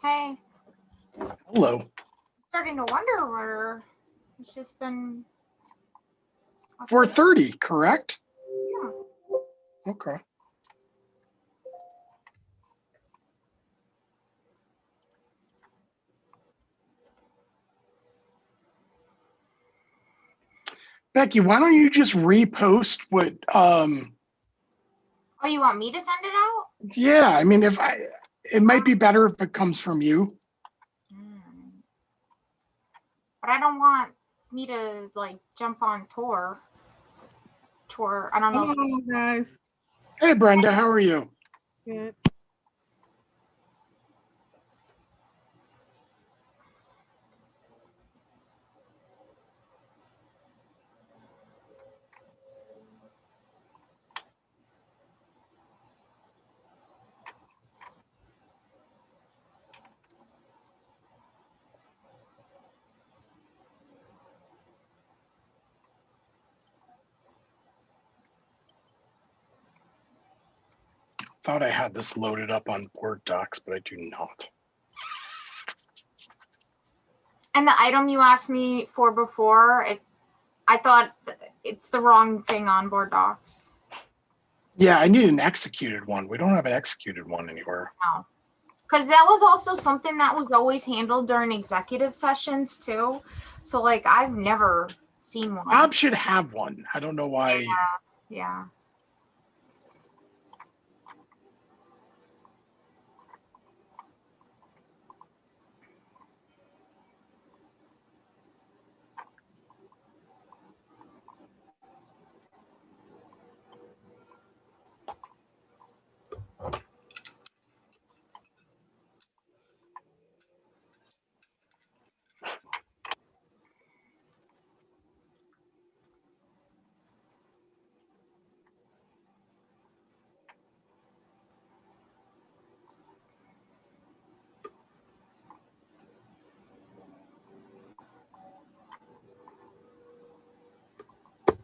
Hey, Hello. starting to wonder where it's just been. 4:30, correct? Yeah. Okay. Becky, why don't you just repost what Oh, you want me to send it out? yeah, I mean it might be better if it comes from you. But I don't want me to like jump on tour. I don't know. Hello, guys. Hey Brenda, how are you? Good. Thought I had this loaded up on Word docs, but I do not. And the item you asked me for before, I thought it's the wrong thing on board docs. Yeah, I need an executed one. We don't have an executed one anywhere. No. Because that was also something that was always handled during executive sessions too. So like I've never seen one. Bob should have one. I don't know why. Yeah.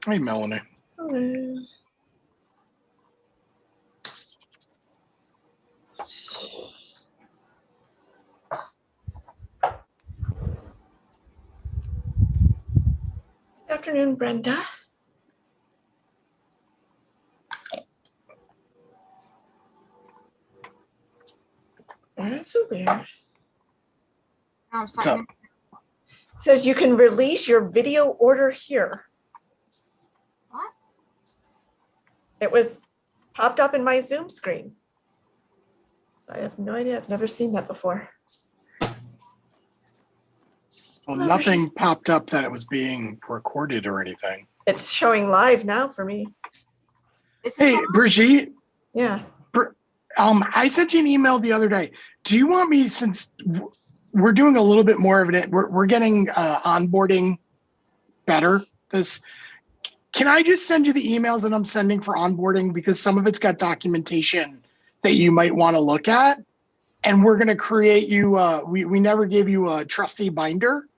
Hey Melanie. Hello. Good afternoon, Brenda. That's so weird. I'm sorry. It says you can release your video order here. What? It was popped up in my Zoom screen. So I have no idea. I've never seen that before. Well, nothing popped up that it was being recorded or anything. It's showing live now for me. Hey, Brigitte. Yeah. I sent you an email the other day. Do you want me, since we're doing a little bit more of it, we're getting onboarding better. Can I just send you the emails that I'm sending for onboarding, because some of it's got documentation that you might want to look at, and we're going to create you. We never gave you a trustee binder,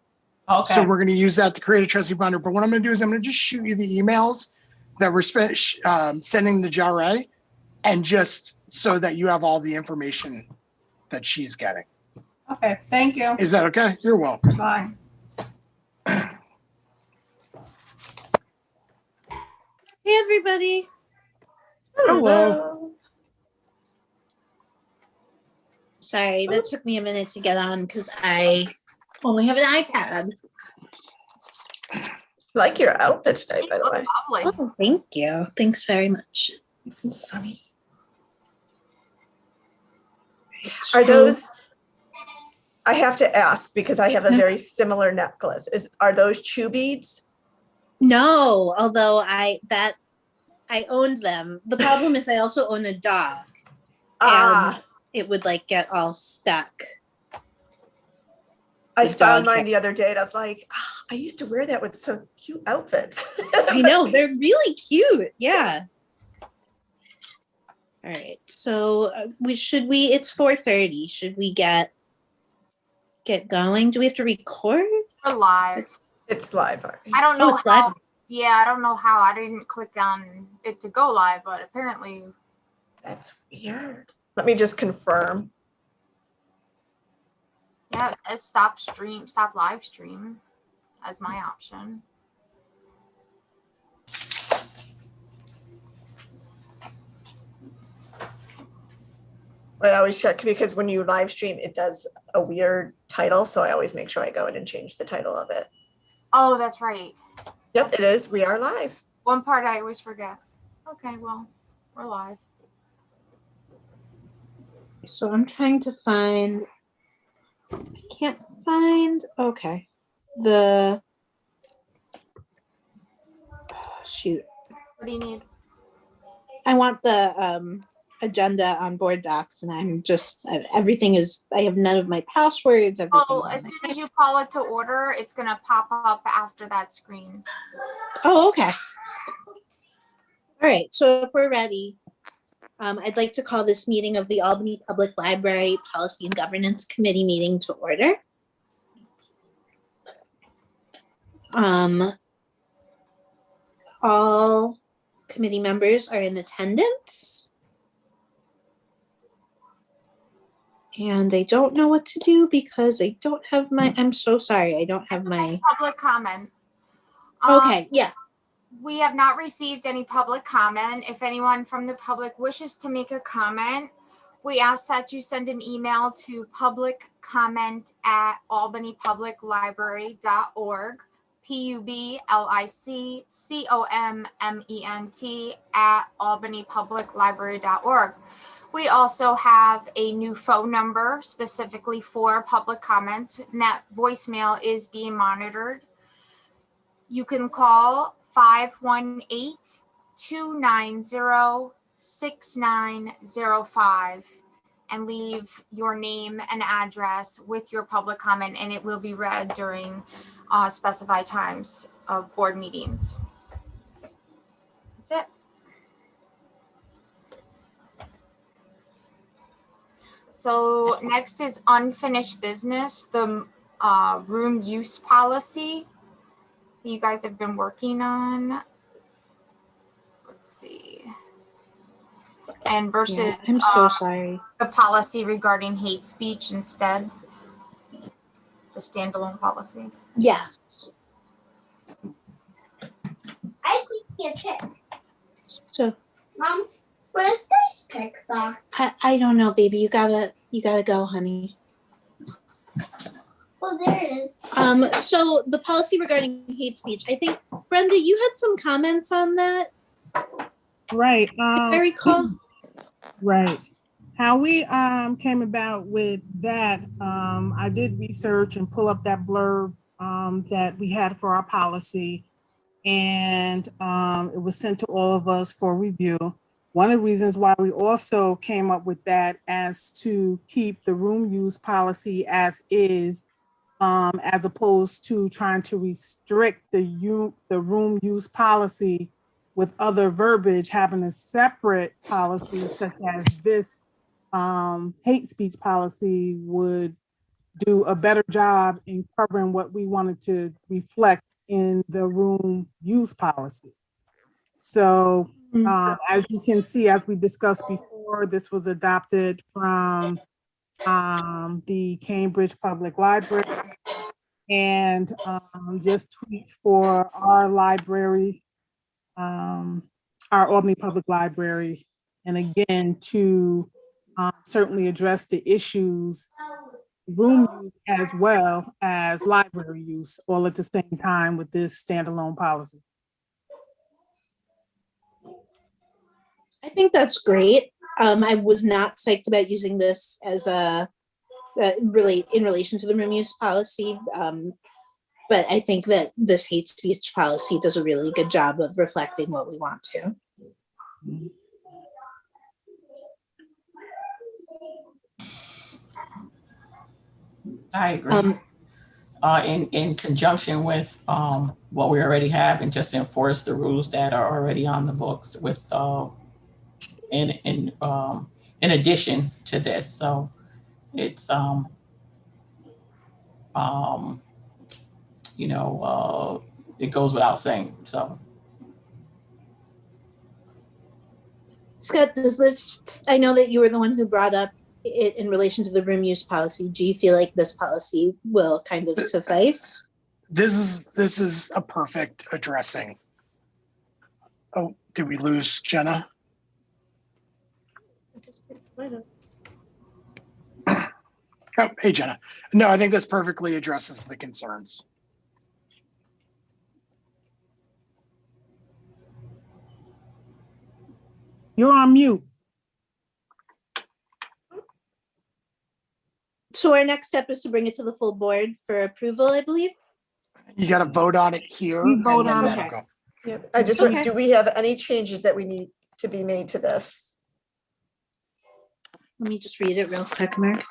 okay. So we're going to use that to create a trustee binder. But what I'm going to do is I'm going to just shoot you the emails that we're sending to Jarre, and just so that you have all the information that she's getting. Okay, thank you. Is that okay? You're welcome. Bye. Hey, everybody. Hello. Sorry, that took me a minute to get on because I only have an iPad. Like your outfit today, by the way. Lovely. Oh, thank you. Thanks very much. Nice and sunny. Are those, I have to ask because I have a very similar necklace. Are those chew beads? No, although I owned them. The problem is I also own a dog. And it would like get all stuck. I found mine the other day and I was like, I used to wear that with some cute outfits. I know, they're really cute. Yeah. All right. So it's 4:30. Should we get going? Do we have to record? We're live. It's live. I don't know it's how. live. Yeah, I don't know how. I didn't click on it to go live, but apparently. That's weird. Let me just confirm. Yeah, it says stop live stream as my option. I always check because when you live stream, it does a weird title. So I always make sure I go in and change the title of it. Oh, that's right. Yep, it is. We are live. One part I always forget. Okay, well, we're live. So I'm trying to find, I can't find, okay. The, shoot. What do you need? I want the agenda on board docs, and I'm just, everything is, I have none of my passwords. Oh, as soon as you call it to order, it's going to pop up after that screen. Oh, okay. All right, so if we're ready, I'd like to call this meeting of the Albany Public Library Policy and Governance Committee meeting to order. All committee members are in attendance. And I don't know what to do because I don't have my, I'm so sorry, I don't have my. Public comment. Okay, yeah. We have not received any public comment. If anyone from the public wishes to make a comment, we ask that you send an email to publiccomment@albanypubliclibrary.org, publiccomment@albanypubliclibrary.org. We also have a new phone number specifically for public comments. That voicemail is being monitored. You can call 518-290-6905 and leave your name and address with your public comment, and it will be read during specified times of board meetings. That's it. So next is unfinished business, the room use policy you guys have been working on. Let's see. And versus Yeah, I'm so sorry. the policy regarding hate speech instead. The standalone policy. Yes. I think you pick. So Mom, where's this pick box? I don't know, baby. You gotta go, honey. Well, there it is. So the policy regarding hate speech, I think, Brenda, you had some comments on that. Right. If I recall. Right. How we came about with that, I did research and pull up that blurb that we had for our policy, and it was sent to all of us for review. One of the reasons why we also came up with that as to keep the room use policy as is, as opposed to trying to restrict the room use policy with other verbiage, having a separate policy such as this hate speech policy would do a better job in covering what we wanted to reflect in the room use policy. So as you can see, as we discussed before, this was adopted from the Cambridge Public Library, and just tweaked for our library, our Albany Public Library, and again to certainly address the issues, room use as well as library use, all at the same time with this standalone policy. I think that's great. I was not psyched about using this as a really in relation to the room use policy. But I think that this hate speech policy does a really good job of reflecting what we want to. I agree. In conjunction with what we already have, and just enforce the rules that are already on the books with in addition to this. So it's you know, it goes without saying. So Scott, does this, I know that you were the one who brought up it in relation to the room use policy, do you feel like this policy will kind of suffice? This is a perfect addressing. Oh, did we lose Jenna? Oh, hey, Jenna. No, I think this perfectly addresses the concerns. You're on mute. So our next step is to bring it to the full board for approval, I believe. You got to vote on it here. We vote and then on that'll it. go. Yep. I just, Okay. do we have any changes that we need to be made to this? Let me just read it real quick, Mark.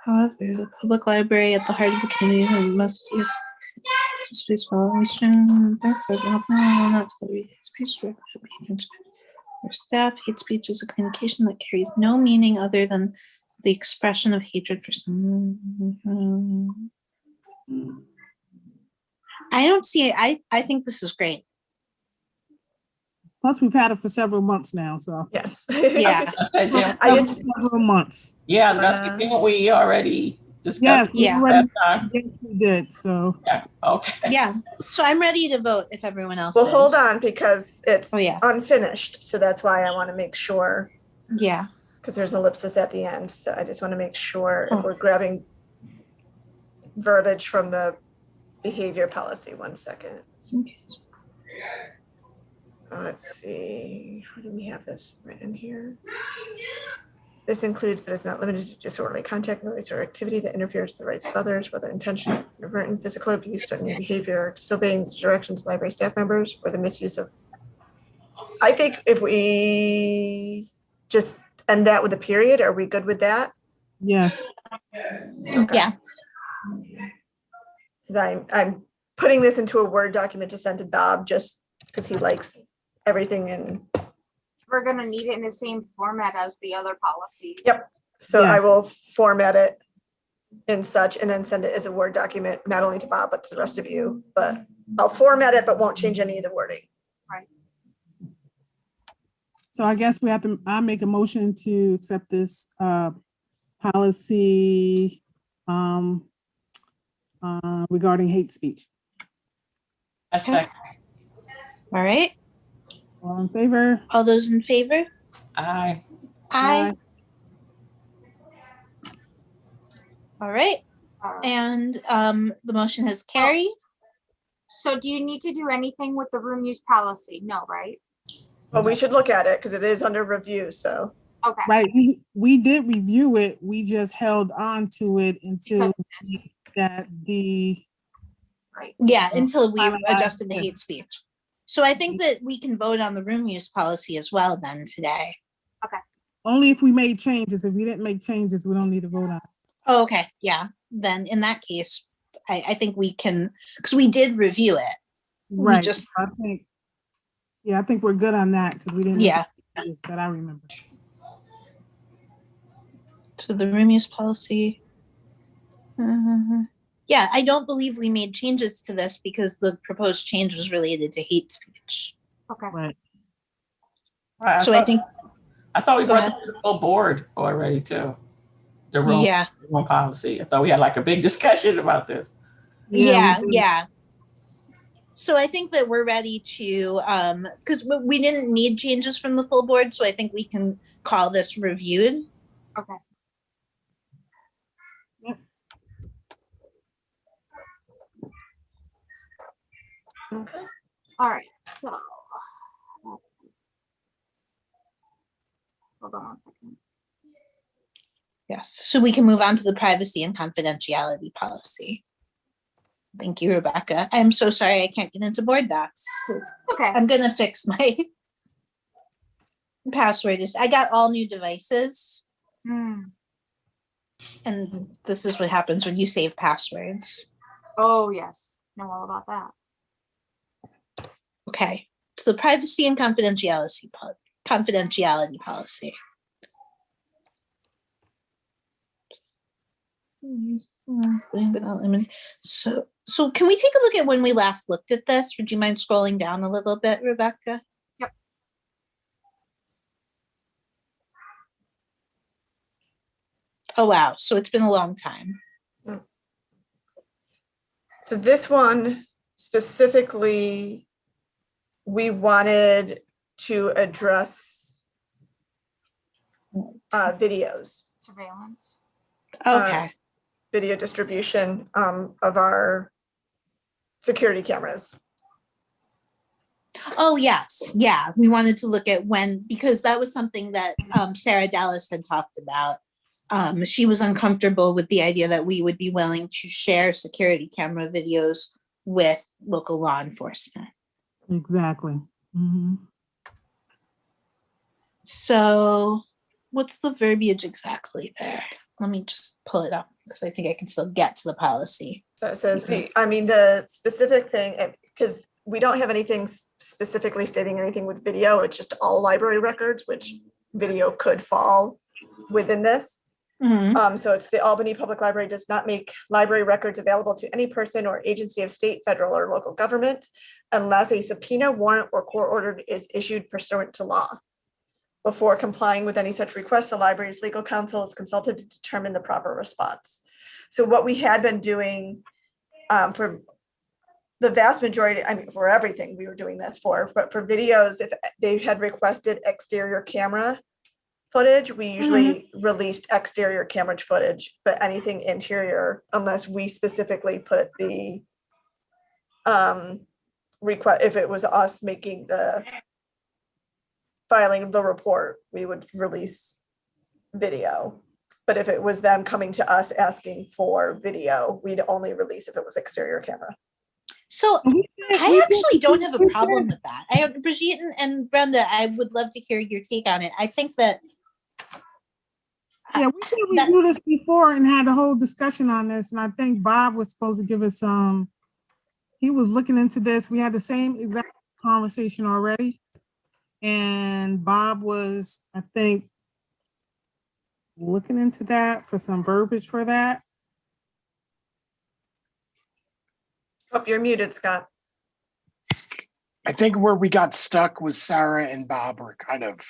However, the public library at the heart of the community must be space following therefore not to be speech or staff. Hate speech is a communication that carries no meaning other than the expression of hatred for someone. I don't see it. I think this is great. Plus, we've had it for several months now, so. Yes. Yeah. I just- Several months. Yeah, I was gonna say, didn't we already Yes, discussed we Yeah. already that time? yes, we did, so. Yeah, okay. Yeah. So I'm ready to vote if everyone else Well, is. hold on, because it's Oh, yeah. unfinished, so that's why I want to make sure, Yeah. because there's an ellipsis at the end, so I just want to make sure Oh. if we're grabbing verbiage from the behavior policy. 1 second. Okay. Let's see, how do we have this written here? This includes, but is not limited to disorderly contact, noise, or activity that interferes with the rights of others, whether intentional, inadvertent, physical abuse, threatening behavior, disobeying the directions of library staff members, or the misuse of. I think if we just end that with a period, are we good with that? Yes, Yeah. I'm putting this into a Word document to send to Bob just because he likes everything in. We're gonna need it in the same format as the other policy. Yep. So I Yes. will format it in such and then send it as a Word document, not only to Bob, but to the rest of you. But I'll format it, but won't change any of the wording. so I guess we have to, I make a motion to accept this policy regarding hate speech. A second. All right. All in favor? All those in favor? Aye. Aye. All right. Alright. And the motion has carried. So do you need to do anything with the room use policy? No, right? But we should look at it because it is under review, so. Okay. Right, we did review it, we just held on to it until that the, Yeah, until we Finalized. adjusted the hate speech. So I think that we can vote on the room use policy as well then today. only if we made changes. If we didn't make changes, we don't need to vote on it. Oh, okay, yeah. Then in that case, I think we can, because we did review it. We Right, just- I think, yeah, I think we're good on that, because we didn't. make Yeah. changes that I remember. So the room use policy. Yeah, I don't believe we made changes to this because the proposed change was related to hate speech. Okay. Right, Right, So I think, I thought we Go brought ahead. it to the full board already too. The room, yeah, room policy. I thought we had like a big discussion about this. yeah, we did. yeah. So I think that we're ready to, because we didn't need changes from the full board, so I think we can call this reviewed. Okay. Okay. All right, so. Hold on 1 second. Yes, so we can move on to the privacy and confidentiality policy. Thank you, Rebecca. I'm so sorry I can't get into board docs. Okay. I'm gonna fix my password. I got all new devices, Hmm. and this is what happens when you save passwords. Oh, yes. Know all about that. Okay, so the privacy and confidentiality policy. But not limited. So So can we take a look at when we last looked at this? Would you mind scrolling down a little bit, Rebecca? Yep. Oh, wow. So it's been a long time. So this one specifically, we wanted to address videos, Surveillance. Okay. video distribution of our security cameras. Oh, yes. Yeah. We wanted to look at when, because that was something that Sarah Dallas had talked about. She was uncomfortable with the idea that we would be willing to share security camera videos with local law enforcement. Exactly. Mhm. So what's the verbiage exactly there? Let me just pull it up because I think I can still get to the policy. So it says, the specific thing, because we don't have anything specifically stating anything with video, it's just all library records, which video could fall within this. Mhm. So it's the Albany Public Library does not make library records available to any person or agency of state, federal, or local government unless a subpoena, warrant, or court order is issued pursuant to law. Before complying with any such request, the library's legal counsel is consulted to determine the proper response. So what we had been doing for the vast majority, I mean, for everything we were doing this for, but for videos, if they had requested exterior camera footage, we usually released exterior camera footage, but anything interior, unless we specifically put the request, if it was us making the filing of the report, we would release video. But if it was them coming to us asking for video, we'd only release if it was exterior camera. So We I actually did- don't have a problem with that. Brigitte and Brenda, I would love to hear your take on it. I think that Yeah, we did review this before and had a whole discussion on this, and I think Bob was supposed to give us some. He was looking into this. We had the same exact conversation already, and Bob was, I think, looking into that for some verbiage for that. Oh, you're muted, Scott. I think where we got stuck was Sarah and Bob were kind of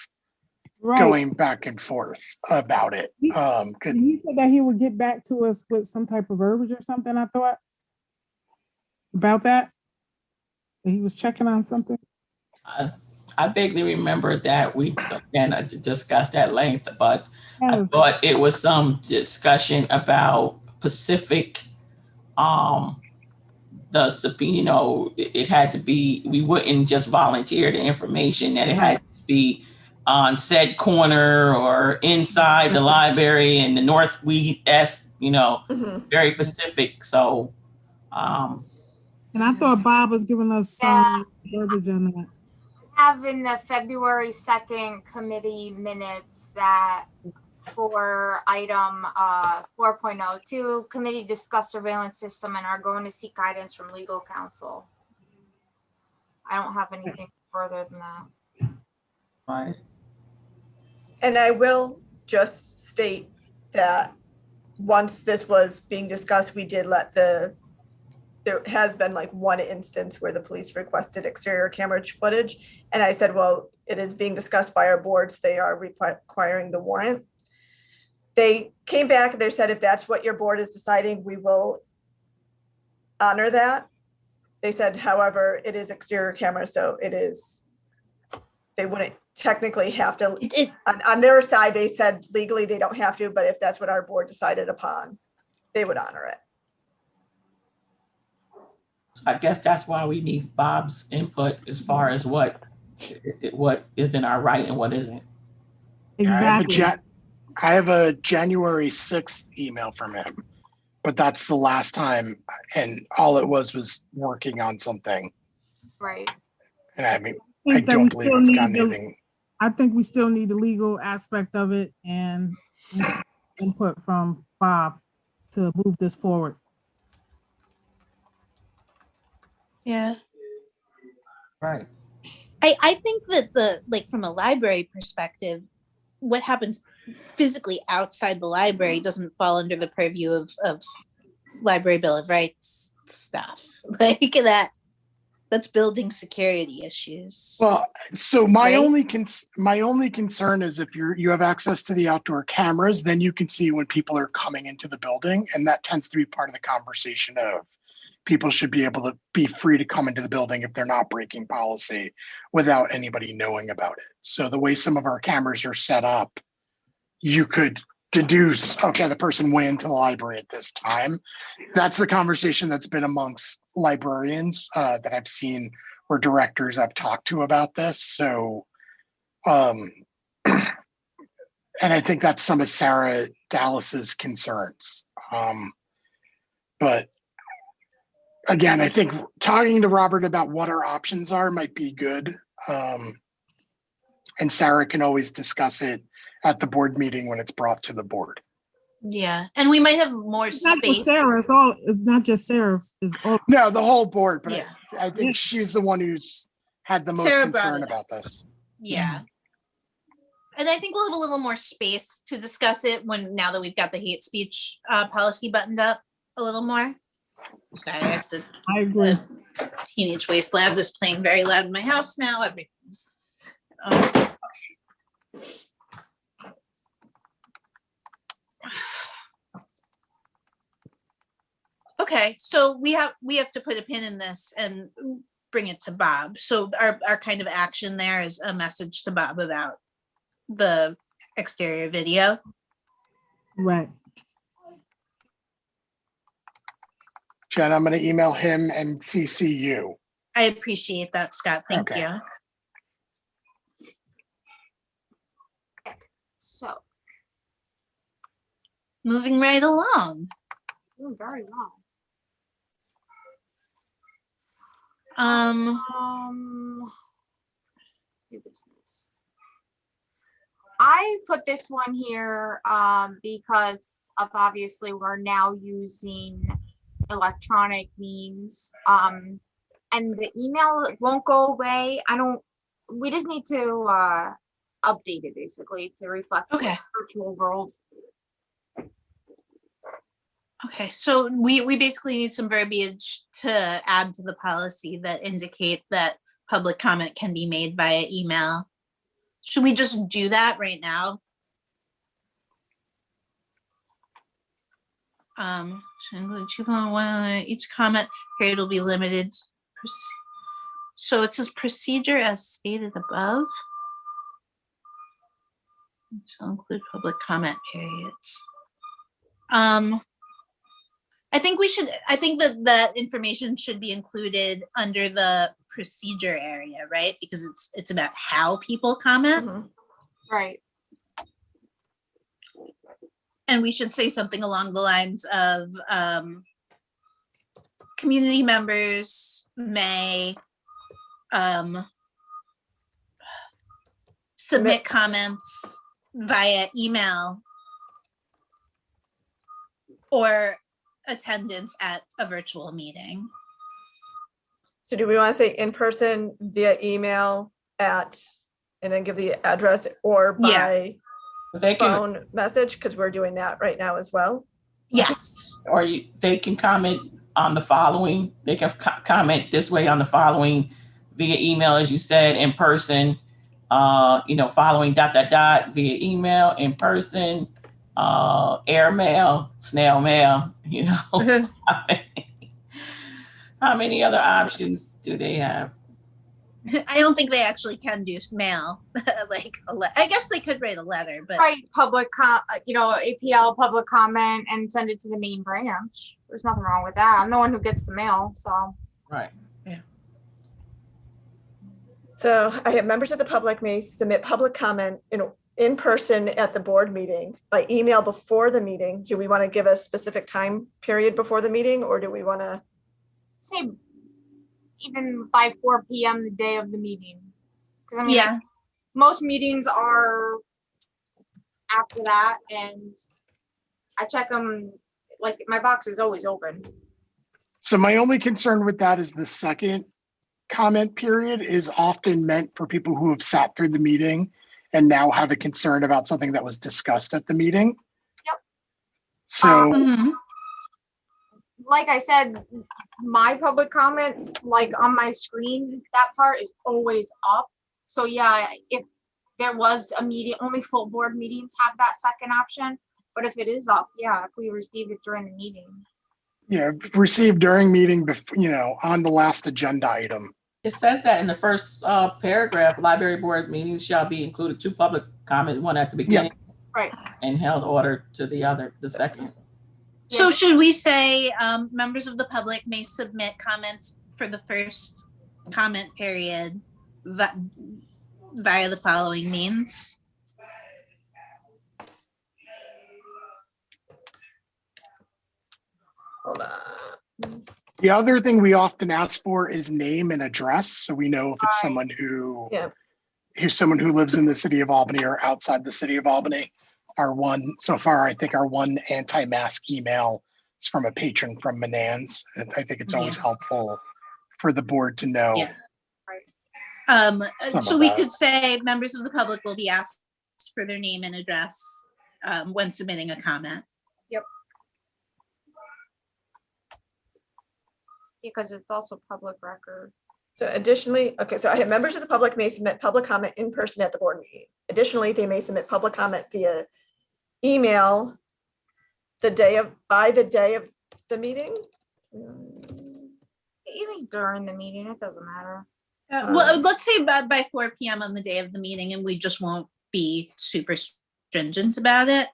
Right. going back and forth about it. He said that he would get back to us with some type of verbiage or something, I thought. About that? That he was checking on something? I vaguely remember that we again discussed at length, but I Oh, thought it was some discussion about Pacific, it had to be, we wouldn't just volunteer the information, that it had to be on said corner or inside the library in the northwest, very Pacific. So, and I thought Bob was giving us some verbiage on that. Have in the February 2nd committee minutes that for item 4.02, committee discuss surveillance system and are going to seek guidance from legal counsel. I don't have anything further than that. right. And I will just state that once this was being discussed, we did let there has been like one instance where the police requested exterior camera footage. And I said, well, it is being discussed by our boards. They are requiring the warrant. They came back and they said, if that's what your board is deciding, we will honor that. They said, however, it is exterior camera, so they wouldn't technically have to, on their side, they said legally they don't have to, but if that's what our board decided upon, they would honor it. I guess that's why we need Bob's input as far as what is in our right and what isn't. Exactly. I have a January 6th email from him, but that's the last time, and all it was working on something. Right. And I mean, I I think that don't we believe still it's need gotten the- anything. I think we still need the legal aspect of it and input from Bob to move this forward. Yeah. Right. I think that from a library perspective, what happens physically outside the library doesn't fall under the purview of Library Bill of Rights stuff like that's building security issues. Well, so my Right? only concern is if you have access to the outdoor cameras, then you can see when people are coming into the building, and that tends to be part of the conversation of people should be able to be free to come into the building if they're not breaking policy without anybody knowing about it. So the way some of our cameras are set up, you could deduce, okay, the person went into the library at this time. That's the conversation that's been amongst librarians that I've seen, or directors I've talked to about this. So, and I think that's some of Sarah Dallas's concerns. But again, I think talking to Robert about what our options are might be good. And Sarah can always discuss it at the board meeting when it's brought to the board. Yeah, and we might have more It's not space. just Sarah, it's not just Sarah, it's all. No, the whole board, but Yeah. I think she's the one who's had the most Sarah brought concern it up. about this. Yeah. And I think we'll have a little more space to discuss it now that we've got the hate speech policy buttoned up a little more. Sorry, I have to. I agree. Teenage Waste Lab is playing very loud in my house now. Everything's. Okay, so we have to put a pin in this and bring it to Bob. So our kind of action there is a message to Bob about the exterior video. Right. Jen, I'm going to email him and CC you. I appreciate that, Scott. Thank Okay. you. So, Moving right along. doing very well. New business. I put this one here because of obviously we're now using electronic means, and the email won't go away. We just need to update it basically to reflect the Okay. virtual world. Okay, so we basically need some verbiage to add to the policy that indicate that public comment can be made via email. Should we just do that right now? Should include 2.1, each comment period will be limited. So it says procedure as stated above. Shall include public comment periods. I think that information should be included under the procedure area, right? Because it's about how people comment. Mhm. Right. And we should say something along the lines of community members may submit comments via email or attendance at a virtual meeting. So do we want to say in person, via email, and then give the address, or by They can, phone message? Because we're doing that right now as well. Yes. or they can comment on the following. They can comment this way on the following via email, as you said, in person. Following ... via email, in person, air mail, snail mail. How many other options do they have? I don't think they actually can do mail. I guess they could write a letter, but Right, APL public comment and send it to the main branch. There's nothing wrong with that. I'm the one who gets the mail, so. Right. So I have members of the public may submit public comment in person at the board meeting, by email before the meeting. Do we want to give a specific time period before the meeting, or do we want to? Say even by 4 p.m. the day of the meeting. Because I mean, yeah. most meetings are after that, and I check them, like my box is always open. So my only concern with that is the second comment period is often meant for people who have sat through the meeting and now have a concern about something that was discussed at the meeting. Yep. So Mhm. like I said, my public comments, like on my screen, that part is always up. So yeah, if there was a meeting, only full board meetings have that second option. But if it is up, yeah, if we receive it during the meeting. Yeah, received during meeting, on the last agenda item. It says that in the first paragraph, library board meetings shall be included 2 public comment, one at the beginning. Right. And held order to the second. So Yes. should we say members of the public may submit comments for the first comment period via the following means? Hold on. The other thing we often ask for is name and address, so we know if it's someone who Yeah. who's someone who lives in the city of Albany or outside the city of Albany. I think our one anti-mask email is from a patron from Manans. And I think it's always helpful for the board to know. Yeah. Some So of we that. could say members of the public will be asked for their name and address when submitting a comment. Because it's also public record. So additionally, okay, so I have members of the public may submit public comment in person at the board meeting. Additionally, they may submit public comment via email by the day of the meeting. Even during the meeting, it doesn't matter. Well, let's say by 4 p.m. on the day of the meeting, and we just won't be super stringent about it.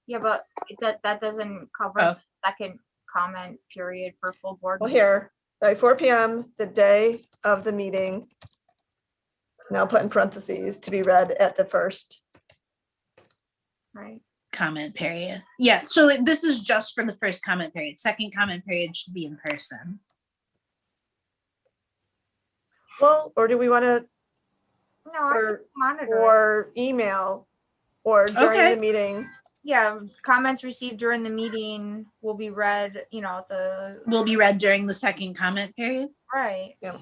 Yeah, but that doesn't cover Oh. the second comment period for full board. Well, meeting. here, by 4 p.m., the day of the meeting, now put in parentheses, to be read at the first. Right. Comment period. Yeah, so this is just for the first comment period. Second comment period should be in person. Well, or do we want to, No, I For- can monitor it. or email, or during Okay. the meeting? Yeah, comments received during the meeting will be read, Will be read during the second comment period. right. Yeah.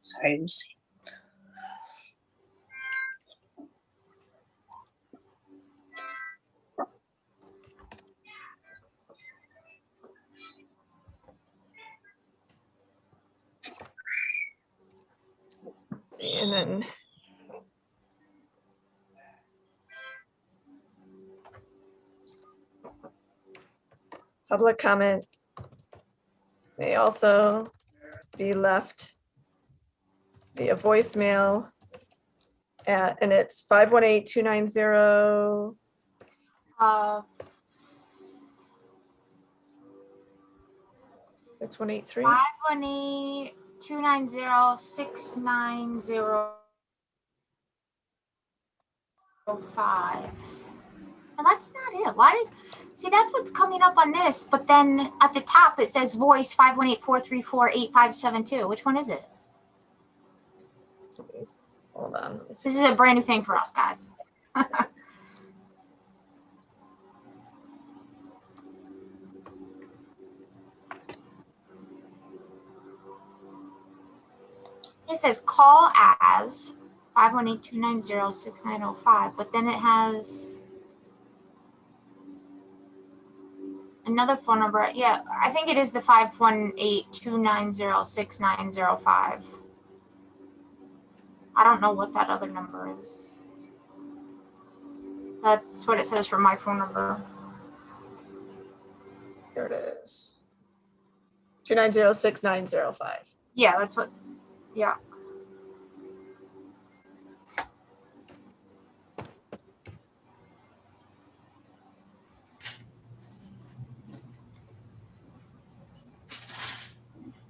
Sorry, Lucy. See, and then public comment may also be left via voicemail and it's 518-290. Uh, 6183. 518-290-69005. And that's not it. See, that's what's coming up on this, but then at the top it says voice 518-434-8572. Which one is it? Hold on. let me see. This is a brand new thing for us, guys. It says call as 518-290-6905, but then it has another phone number. Yeah, I think it is the 518-290-6905. I don't know what that other number is. That's what it says for my phone number. Here it is. 290-6905. Yeah, that's what, yeah.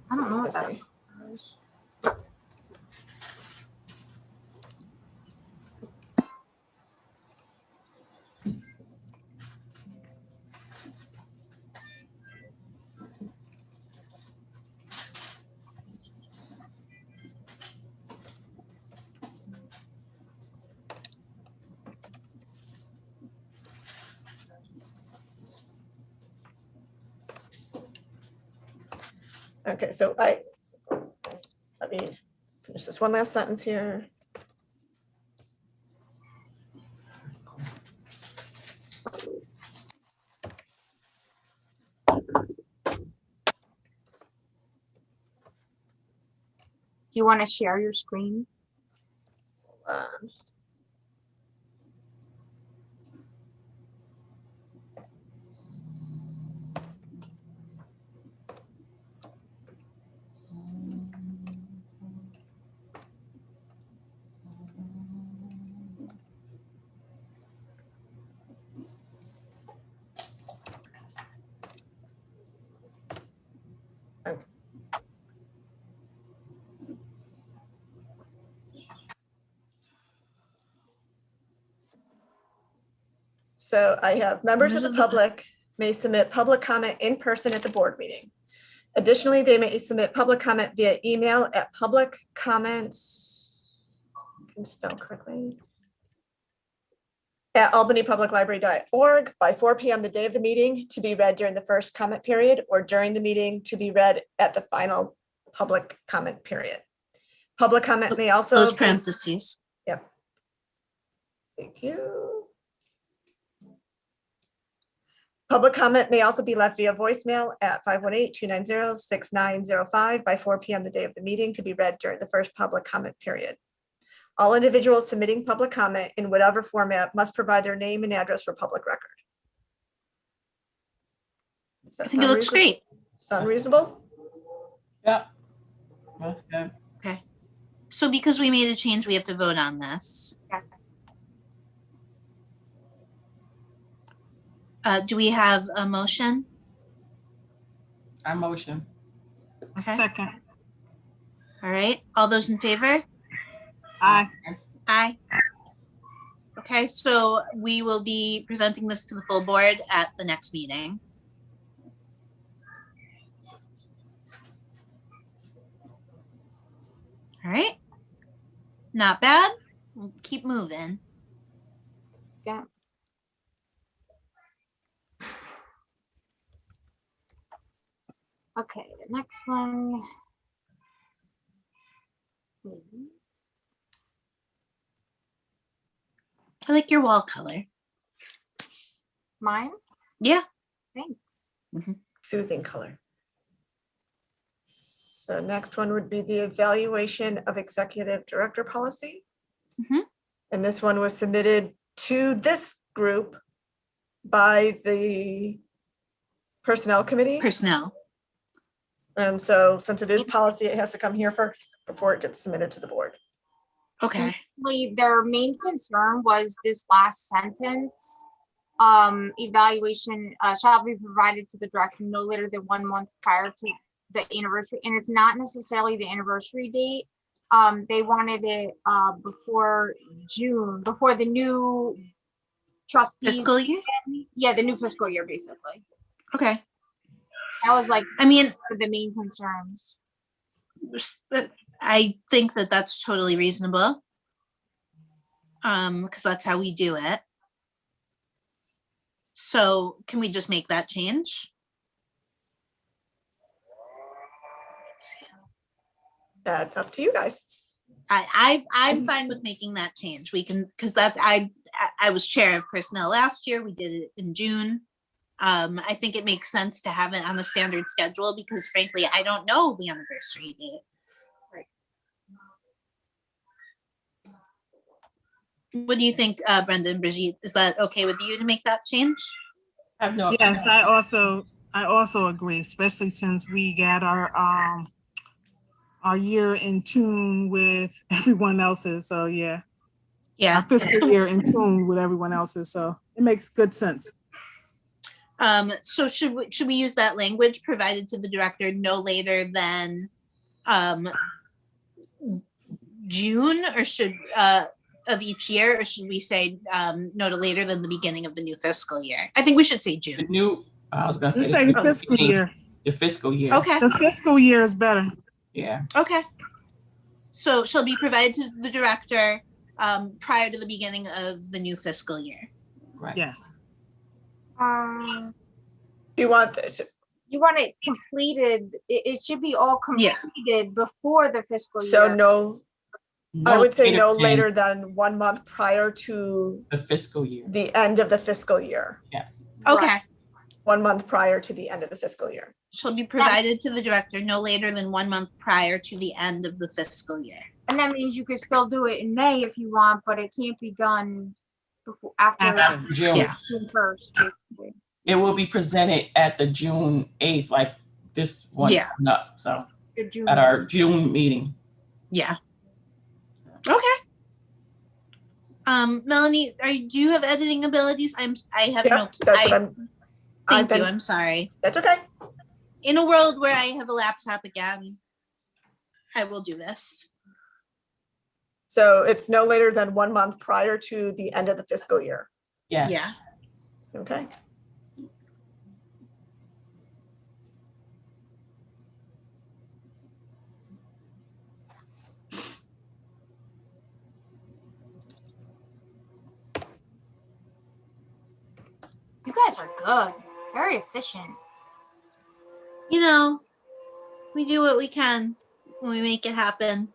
I don't know what that is. Okay, so let me finish this one last sentence here. Do you want to share your screen? Um, okay. So I have members of the public may submit public comment in person at the board meeting. Additionally, they may submit public comment via email at public comments, can spell correctly, at albanypubliclibrary.org by 4 p.m. the day of the meeting to be read during the first comment period or during the meeting to be read at the final public comment period. Public comment may also Those be- parentheses. Yep. Thank you. Public comment may also be left via voicemail at 518-290-6905 by 4 p.m. the day of the meeting to be read during the first public comment period. All individuals submitting public comment in whatever format must provide their name and address for public record. Does that I think it sound looks reasonable? great. Sound reasonable? Yeah. That's good. Okay. So because we made a change, we have to vote on this. Yes. Do we have a motion? I motion. A Okay. second. All right. All those in favor? Aye. Aye. Okay, so we will be presenting this to the full board at the next meeting. All right. Not bad. We'll keep moving. Yeah. Okay, the next one. I like your wall color. Mine? Yeah. Thanks. Soothing color. So next one would be the evaluation of executive director policy. Mhm. And this one was submitted to this group by the personnel committee. Personnel. So since it is policy, it has to come here first before it gets submitted to the board. Okay. Their main concern was this last sentence. Evaluation shall be provided to the director no later than 1 month prior to the anniversary, and it's not necessarily the anniversary date. They wanted it before June, before the new trustees. Fiscal year? Yeah, the new fiscal year, basically. Okay. That was like I mean, the main concerns. I think that that's totally reasonable. Because that's how we do it. So can we just make that change? That's up to you guys. I'm fine with making that change. We can, because that I was chair of personnel last year. We did it in June. I think it makes sense to have it on the standard schedule because frankly, I don't know the anniversary date. What do you think, Brenda and Brigitte? Is that okay with you to make that change? I have no. Yes, I also agree, especially since we got our year in tune with everyone else's. So yeah. Yeah. Our fiscal year in tune with everyone else's. So it makes good sense. So should we use that language provided to the director no later than June, or should of each year, or should we say no later than the beginning of the new fiscal year? I think we should say The June. new, I was gonna Let's say. say the fiscal year. The fiscal year. Okay. The fiscal year is better. Yeah. Okay. So she'll be provided to the director prior to the beginning of the new fiscal year. Right. Yes. Do you want this? You want it completed, it should be all Yeah. completed before the fiscal So year. no, I would say no than later than 1 month prior to the fiscal year. the end of the fiscal year. Okay. Right. 1 month prior to the end of the fiscal year. Shall be provided to the director no later than 1 month prior to the end of the fiscal year. And that means you could still do it in May if you want, but it can't be done before, after After. June. Yeah. June 1st, basically. It will be presented at the June 8th, like this one. Yeah. Up, so The June. at our June meeting. Yeah. Okay. Melanie, do you have editing abilities? I have Yeah, no. that's what I've Thank you. been- I'm sorry. That's okay. In a world where I have a laptop again, I will do this. So it's no later than 1 month prior to the end of the fiscal year. Yes. Yeah. Okay. You guys are good. Very efficient. You know, we do what we can when we make it happen.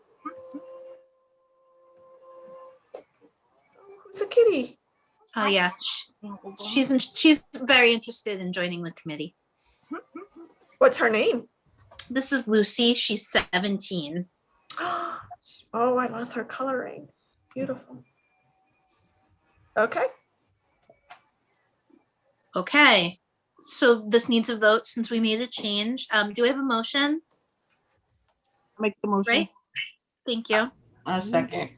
Who's a kitty? Oh yeah, she's very interested in joining the committee. What's her name? This is Lucy. She's 17. Oh, I love her coloring. Beautiful. Okay. Okay, so this needs a vote since we made a change. Do I have a motion? Make the motion. Right. Thank you. A second.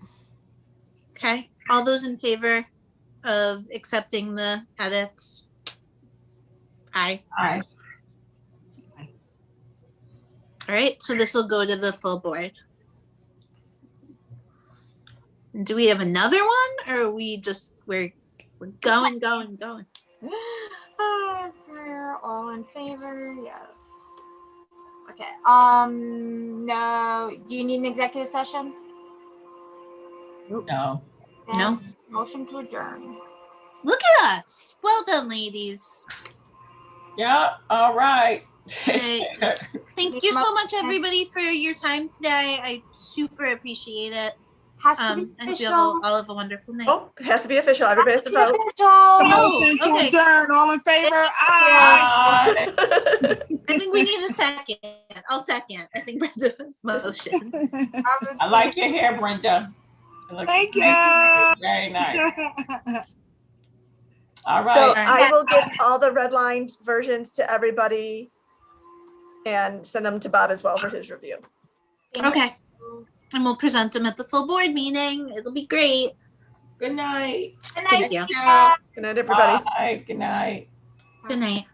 Okay, all those in favor of accepting the edits? Aye. Aye. All right, so this will go to the full board. Do we have another one, or are we just we're going? We're all in favor, yes. Okay, no, do you need an executive session? No. No. Then motion to adjourn. Look at us. Well done, ladies. Yeah. All right. Okay. Thank you so much, everybody, for your time today. I super appreciate it. Has to be And you official. all have a wonderful night. Oh, it has to be official. Everybody has to vote. Motion to okay. adjourn. All in favor? Aye. I think we need a second. I'll second. I think Brenda motion. I like your hair, Brenda. It looks Thank you. nice. Very nice. All So right. I will get all the redlined versions to everybody and send them to Bob as well for his review. Okay. And we'll present them at the full board meeting. It'll be great. Good night. Good Thank night, you. Steve. Good night, everybody. Bye. Good night. Good night.